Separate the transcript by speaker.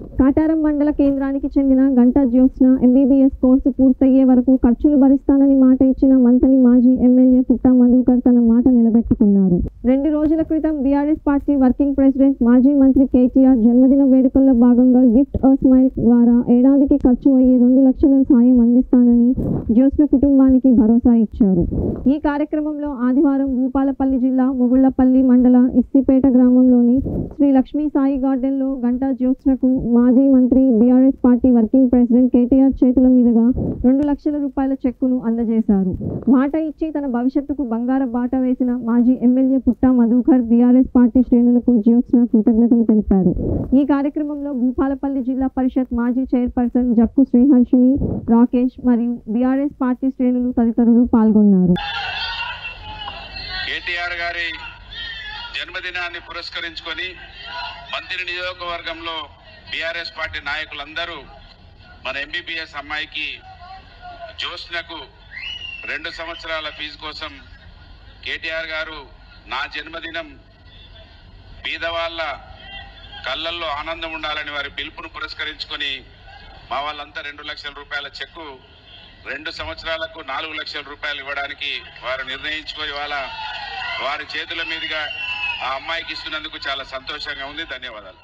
Speaker 1: కాటారం మండల కేంద్రానికి చెందిన గంటా జ్యోత్స్న ఎంబీబీఎస్ కోర్సు పూర్తయ్యే వరకు ఖర్చులు భరిస్తానని మాట ఇచ్చిన మంతని మాజీ ఎమ్మెల్యే పుట్టా మధుకర్ తన మాట నిలబెట్టుకున్నారు. 2 రోజుల క్రితం బీఆర్ఎస్ పార్టీ వర్కింగ్ ప్రెసిడెంట్ మాజీ మంత్రి కేటీఆర్ జన్మదిన వేడుకల్లో భాగంగా గిఫ్ట్ ఎ స్మైల్ ద్వారా ఏడాదికి ఖర్చు అయ్యే 2 లక్షల సాయం అందిస్తానని జ్యోత్స్న కుటుంబానికి భరోసా ఇచ్చారు. ఈ కార్యక్రమంలో ఆదివారం భూపాలపల్లి జిల్లా మొగుళ్లపల్లి మండల ఇస్తిపేట గ్రామంలోని శ్రీ లక్ష్మీ సాయి గార్డెన్లో గంటా జ్యోత్స్నకు మాజీ మంత్రి BRS party working president KTR చేతుల మీదుగా 2 లక్షల రూపాయల చెక్కును అందజేశారు. మాట ఇచ్చి తన భవిష్యత్తుకు బంగార బాట వేసిన మాజీ ఎమ్మెల్యే పుట్టా మధుకర్ బీఆర్ఎస్ పార్టీ శ్రేణులకు జ్యోత్స్న కృతజ్ఞతలు తెలిపారు. ఈ కార్యక్రమంలో భూపాలపల్లి జిల్లా పరిషత్ మాజీ చైర్పర్సన్ జక్కు శ్రీహర్షిని, రాకేష్ మరియు బీఆర్ఎస్ పార్టీ శ్రేణులు తదితరులు పాల్గొన్నారు.
Speaker 2: కేటీఆర్ గారి జన్మదినాన్ని పురస్కరించుకొని మంత్రి నియోజకవర్గంలో బీఆర్ఎస్ పార్టీ నాయకులందరూ మన ఎంబీబీఎస్ అమ్మాయికి జ్యోత్స్నకు 2 సంవత్సరాల ఫీజు కోసం కేటీఆర్ గారు నా జన్మదినం పేదవాళ్ళ కళ్ళల్లో ఆనందం ఉండాలని వారి పిలుపును పురస్కరించుకొని మా వాళ్ళంతా 2 లక్షల రూపాయల చెక్కు 2 సంవత్సరాలకు 4 లక్షల రూపాయలు ఇవ్వడానికి వారు నిర్ణయించుకొని ఇవాళ వారి చేతుల మీదుగా ఆ అమ్మాయికి ఇస్తున్నందుకు చాలా సంతోషంగా ఉంది. ధన్యవాదాలు.